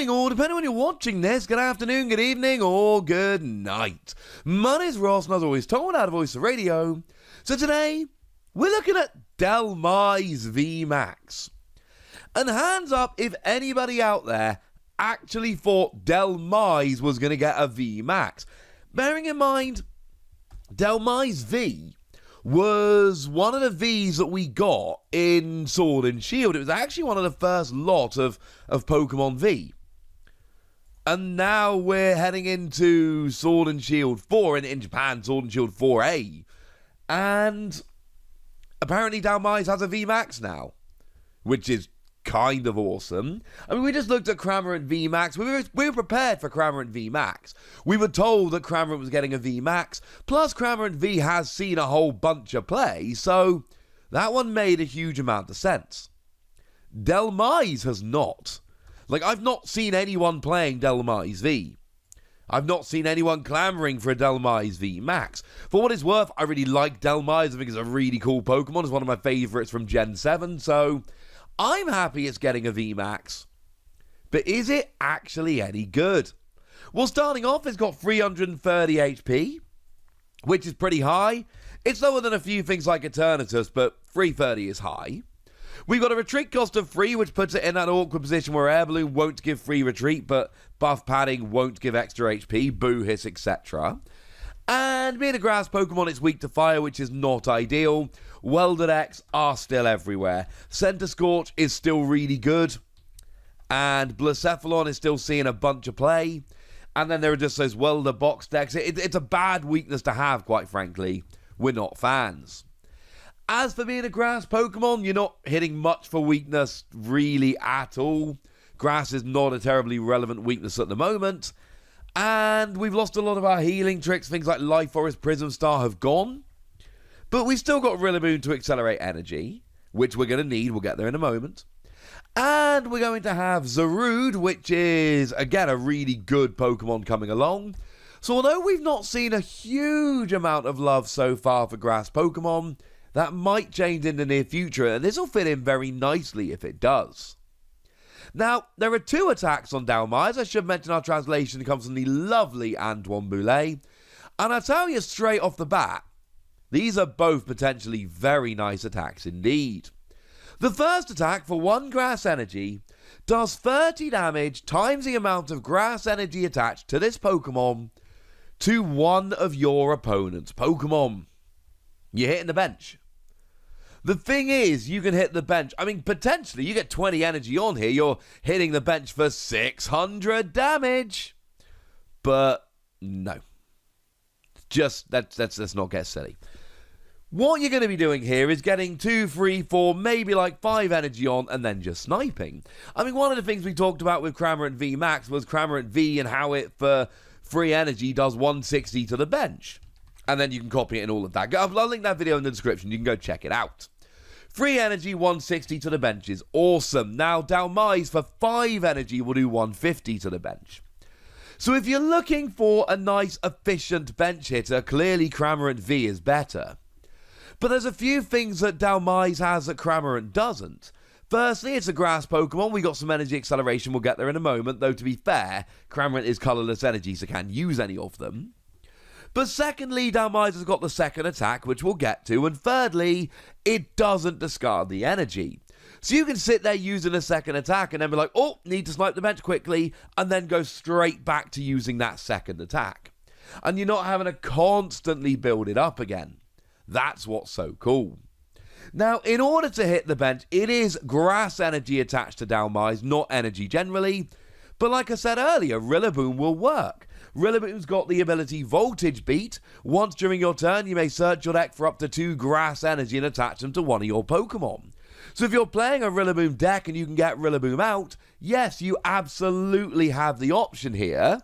morning, or depending on when you're watching this, good afternoon, good evening, or good night. My name's Ross, and as always, told out of Voice of Radio. So today, we're looking at Dhelmise VMAX. And hands up if anybody out there actually thought Dhelmise was going to get a VMAX. Bearing in mind, Dhelmise V was one of the Vs that we got in Sword and Shield. It was actually one of the first lot of Pokemon V. And now we're heading into Sword and Shield 4 in Japan, Sword and Shield 4A. And apparently Dhelmise has a VMAX now, which is kind of awesome. I mean, we just looked at Cramorant VMAX. We were prepared for Cramorant VMAX. We were told that Cramorant was getting a VMAX. Plus, Cramorant V has seen a whole bunch of play, so that one made a huge amount of sense. Dhelmise has not. Like, I've not seen anyone playing Dhelmise V. I've not seen anyone clamoring for a Dhelmise VMAX. For what it's worth, I really like Dhelmise. I think it's a really cool Pokemon. It's one of my favourites from Gen 7, so I'm happy it's getting a VMAX. But is it actually any good? Well, starting off, it's got 330 HP, which is pretty high. It's lower than a few things like Eternatus, but 330 is high. We've got a retreat cost of 3, which puts it in that awkward position where Air Balloon won't give free retreat, but buff padding won't give extra HP, Boo Hiss, etc. And being a grass Pokemon, it's weak to fire, which is not ideal. Welded X are still everywhere. Center Scorch is still really good. And Blacephalon is still seeing a bunch of play. And then there are just those Welder box decks. It's a bad weakness to have, quite frankly. We're not fans. As for being a grass Pokemon, you're not hitting much for weakness really at all. Grass is not a terribly relevant weakness at the moment. And we've lost a lot of our healing tricks. Things like Life Forest, Prism Star have gone. But we've still got Rillaboom to accelerate energy, which we're going to need. We'll get there in a moment. And we're going to have Zarude, which is, again, a really good Pokemon coming along. So although we've not seen a huge amount of love so far for grass Pokemon, that might change in the near future, and this will fit in very nicely if it does. Now, there are 2 attacks on Dhelmise. I should mention our translation comes from the lovely Antoine Boulet. And I'll tell you straight off the bat, these are both potentially very nice attacks indeed. The first attack for 1 grass energy does 30 damage times the amount of grass energy attached to this Pokemon to one of your opponent's Pokemon. You're hitting the bench. The thing is, you can hit the bench. I mean, potentially, you get 20 energy on here. You're hitting the bench for 600 damage. But no. Just, let's not get silly. What you're going to be doing here is getting 2, 3, 4, maybe like 5 energy on and then just sniping. I mean, one of the things we talked about with Cramorant VMAX was Cramorant V and how it, for free energy, does 160 to the bench. And then you can copy it and all of that. I'll link that video in the description. You can go check it out. Free energy, 160 to the bench is awesome. Now, Dhelmise for 5 energy will do 150 to the bench. So if you're looking for a nice, efficient bench hitter, clearly Cramorant V is better. But there's a few things that Dhelmise has that Cramorant doesn't. Firstly, it's a grass Pokemon. We got some energy acceleration. We'll get there in a moment. Though, to be fair, Cramorant is colourless energy, so can't use any of them. But secondly, Dhelmise has got the second attack, which we'll get to. And thirdly, it doesn't discard the energy. So you can sit there using a second attack and then be like, oh, need to snipe the bench quickly, and then go straight back to using that second attack. And you're not having to constantly build it up again. That's what's so cool. Now, in order to hit the bench, it is grass energy attached to Dhelmise, not energy generally. But like I said earlier, Rillaboom will work. Rillaboom's got the ability Voltage Beat. Once during your turn, you may search your deck for up to 2 grass energy and attach them to one of your Pokemon. So if you're playing a Rillaboom deck and you can get Rillaboom out, yes, you absolutely have the option here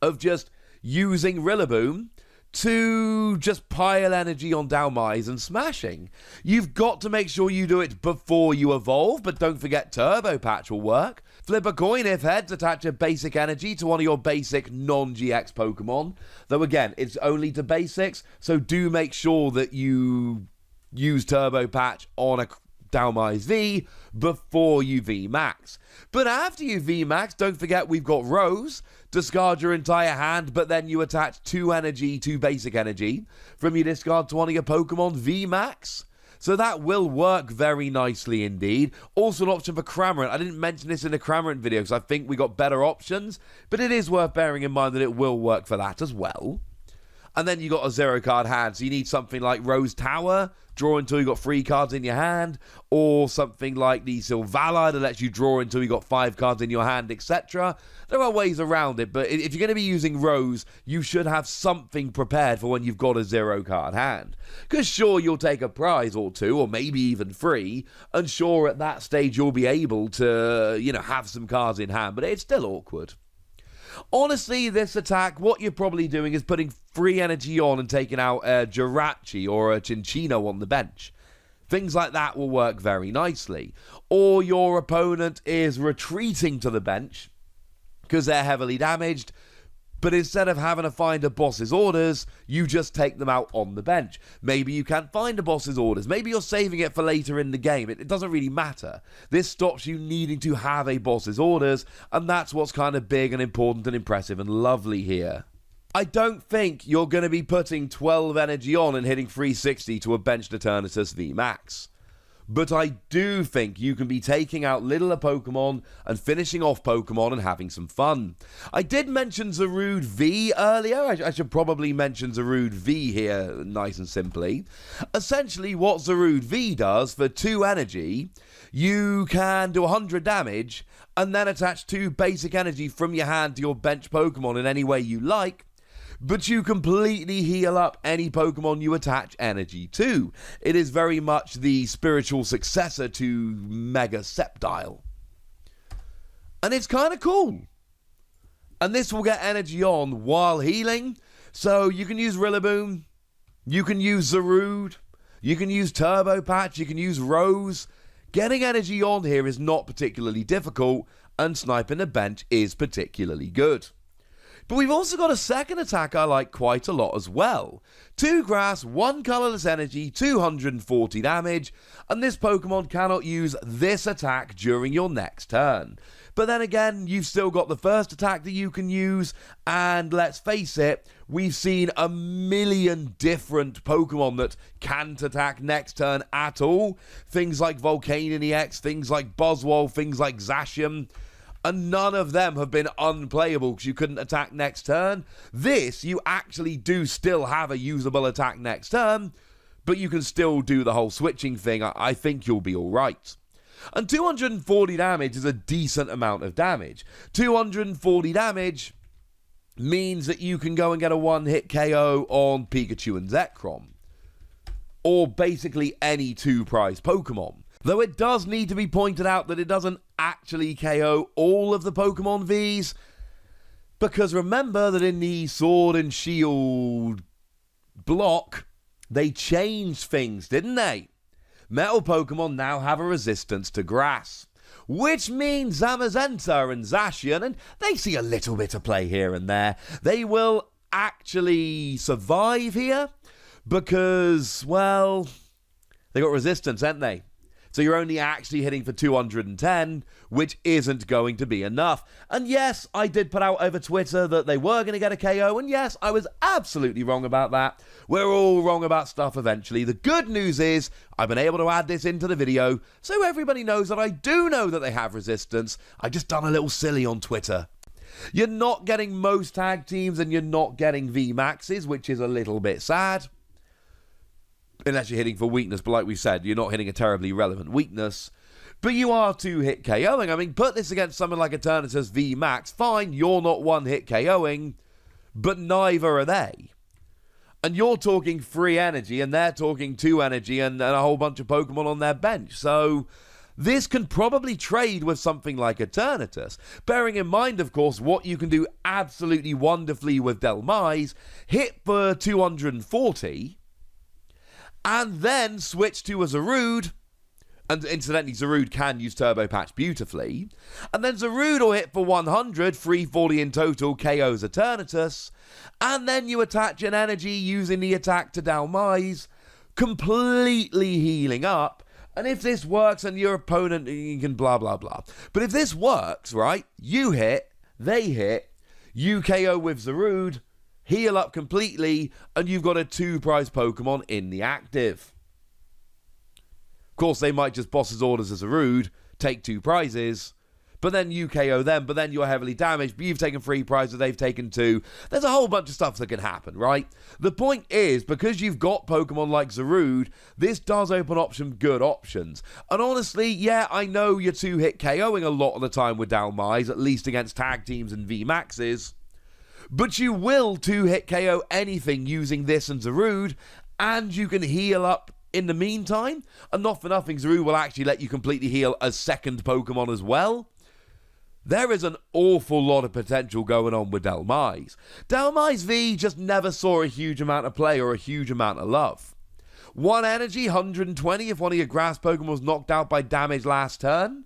of just using Rillaboom to just pile energy on Dhelmise and smashing. You've got to make sure you do it before you evolve, but don't forget Turbo Patch will work. Flip a coin if heads, attach a basic energy to one of your basic non-GX Pokemon. Though again, it's only to basics, so do make sure that you use Turbo Patch on a Dhelmise V before you VMAX. But after you VMAX, don't forget we've got Rose. Discard your entire hand, but then you attach 2 basic energy from your discard to one of your Pokemon VMAX. So that will work very nicely indeed. Also an option for Cramorant. I didn't mention this in the Cramorant video because I think we got better options, but it is worth bearing in mind that it will work for that as well. And then you got a 0-card hand, so you need something like Rose Tower, draw until you got 3 cards in your hand, or something like the Silvally that lets you draw until you got 5 cards in your hand, etc. There are ways around it, but if you're going to be using Rose, you should have something prepared for when you've got a 0-card hand. Because sure, you'll take a prize or 2, or maybe even 3, and sure, at that stage you'll be able to, have some cards in hand, but it's still awkward. Honestly, this attack, what you're probably doing is putting free energy on and taking out a Jirachi or a Chinchino on the bench. Things like that will work very nicely. Or your opponent is retreating to the bench because they're heavily damaged, but instead of having to find a boss's orders, you just take them out on the bench. Maybe you can't find a boss's orders. Maybe you're saving it for later in the game. It doesn't really matter. This stops you needing to have a boss's orders, and that's what's kind of big and important and impressive and lovely here. I don't think you're going to be putting 12 energy on and hitting 360 to a benched Eternatus VMAX. But I do think you can be taking out littler Pokemon and finishing off Pokemon and having some fun. I did mention Zarude V earlier. I should probably mention Zarude V here, nice and simply. Essentially, what Zarude V does for 2 energy, you can do 100 damage and then attach 2 basic energy from your hand to your bench Pokemon in any way you like. But you completely heal up any Pokemon you attach energy to. It is very much the spiritual successor to Mega Sceptile. And it's kind of cool. And this will get energy on while healing. So you can use Rillaboom, you can use Zarude, you can use Turbo Patch, you can use Rose. Getting energy on here is not particularly difficult, and sniping the bench is particularly good. But we've also got a second attack I like quite a lot as well. 2 grass, 1 colourless energy, 240 damage, and this Pokemon cannot use this attack during your next turn. But then again, you've still got the first attack that you can use, and let's face it, we've seen a million different Pokemon that can't attack next turn at all. Things like Volcanion EX, things like Buzzwole, things like Zacian. And none of them have been unplayable because you couldn't attack next turn. This, you actually do still have a usable attack next turn, but you can still do the whole switching thing. I think you'll be alright. And 240 damage is a decent amount of damage. 240 damage means that you can go and get a 1-hit KO on Pikachu and Zekrom. Or basically any 2-prize Pokemon. Though it does need to be pointed out that it doesn't actually KO all of the Pokemon Vs, because remember that in the Sword and Shield block, they changed things, didn't they? Metal Pokemon now have a resistance to grass, which means Zamazenta and Zacian, and they see a little bit of play here and there, they will actually survive here, because, well, they got resistance, ain't they? So you're only actually hitting for 210, which isn't going to be enough. And yes, I did put out over Twitter that they were going to get a KO, and yes, I was absolutely wrong about that. We're all wrong about stuff eventually. The good news is, I've been able to add this into the video, so everybody knows that I do know that they have resistance. I've just done a little silly on Twitter. You're not getting most tag teams, and you're not getting VMAXs, which is a little bit sad. Unless you're hitting for weakness, but like we said, you're not hitting a terribly relevant weakness. But you are 2-hit KOing. I mean, put this against someone like Eternatus VMAX. Fine, you're not 1-hit KOing, but neither are they. And you're talking 3 energy, and they're talking 2 energy, and a whole bunch of Pokemon on their bench. So this can probably trade with something like Eternatus. Bearing in mind, of course, what you can do absolutely wonderfully with Dhelmise, hit for 240... and then switch to a Zarude, and incidentally, Zarude can use Turbo Patch beautifully, and then Zarude will hit for 100, 340 in total, KOs Eternatus, and then you attach an energy using the attack to Dhelmise, completely healing up, And if this works and your opponent, you can blah, blah, blah. But if this works, right, you hit, they hit, you KO with Zarude, heal up completely, and you've got a 2-prize Pokemon in the active. Of course, they might just boss's orders as Zarude, take 2 prizes, but then you KO them, but then you're heavily damaged, but you've taken 3 prizes, they've taken 2. There's a whole bunch of stuff that can happen, right? The point is, because you've got Pokemon like Zarude, this does open up some good options. And honestly, yeah, I know you're 2-hit KOing a lot of the time with Dhelmise, at least against tag teams and VMAXs, but you will 2-hit KO anything using this and Zarude, and you can heal up in the meantime, and not for nothing, Zarude will actually let you completely heal a second Pokemon as well. There is an awful lot of potential going on with Dhelmise. Dhelmise V just never saw a huge amount of play or a huge amount of love. 1 energy, 120 if one of your grass Pokemon was knocked out by damage last turn.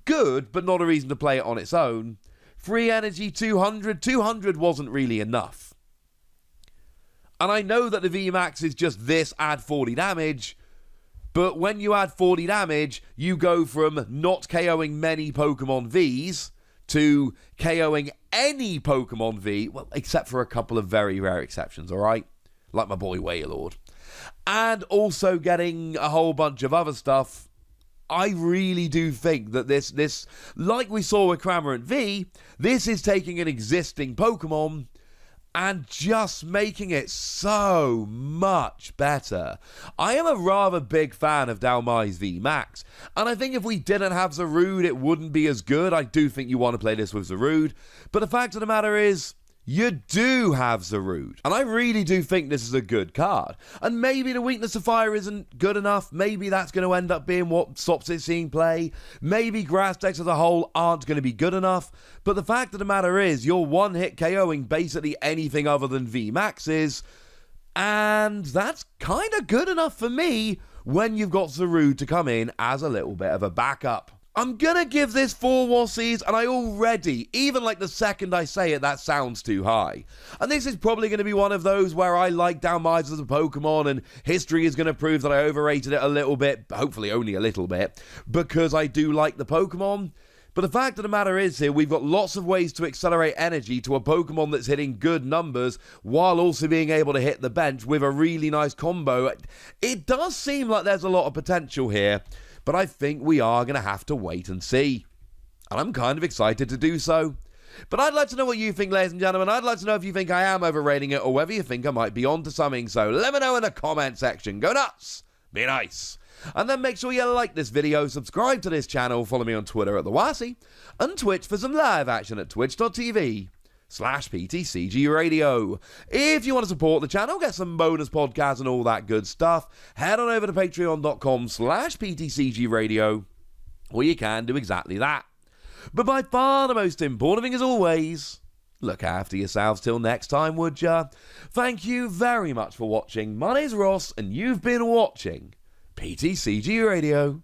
Good, but not a reason to play it on its own. 3 energy, 200. 200 wasn't really enough. And I know that the VMAX is just this, add 40 damage, but when you add 40 damage, you go from not KOing many Pokemon Vs to KOing any Pokemon V, well, except for a couple of very rare exceptions, alright? Like my boy Wailord. And also getting a whole bunch of other stuff. I really do think that this, like we saw with Cramorant V, this is taking an existing Pokemon and just making it so much better. I am a rather big fan of Dhelmise VMAX, and I think if we didn't have Zarude, it wouldn't be as good. I do think you want to play this with Zarude, but the fact of the matter is, you do have Zarude, and I really do think this is a good card. And maybe the weakness of fire isn't good enough. Maybe that's going to end up being what stops it seeing play. Maybe grass decks as a whole aren't going to be good enough. But the fact of the matter is, you're 1-hit KOing basically anything other than VMAXs, and that's kind of good enough for me when you've got Zarude to come in as a little bit of a backup. I'm gonna give this 4 Wassies, and I already, even like the second I say it, that sounds too high. And this is probably going to be one of those where I like Dhelmise as a Pokemon, and history is going to prove that I overrated it a little bit, hopefully only a little bit, because I do like the Pokemon. But the fact of the matter is here, we've got lots of ways to accelerate energy to a Pokemon that's hitting good numbers, while also being able to hit the bench with a really nice combo. It does seem like there's a lot of potential here, but I think we are going to have to wait and see. And I'm kind of excited to do so. But I'd like to know what you think, ladies and gentlemen. I'd like to know if you think I am overrating it, or whether you think I might be onto something. So let me know in the comment section. Go nuts! Be nice! And then make sure you like this video, subscribe to this channel, follow me on Twitter at TheWassie, and Twitch for some live action at twitch.tv/PTCG Radio. If you want to support the channel, get some bonus podcasts and all that good stuff, head on over to patreon.com/PTCG Radio, where you can do exactly that. But by far the most important thing, as always, look after yourselves till next time, would ya? Thank you very much for watching. My name's Ross, and you've been watching PTCG Radio.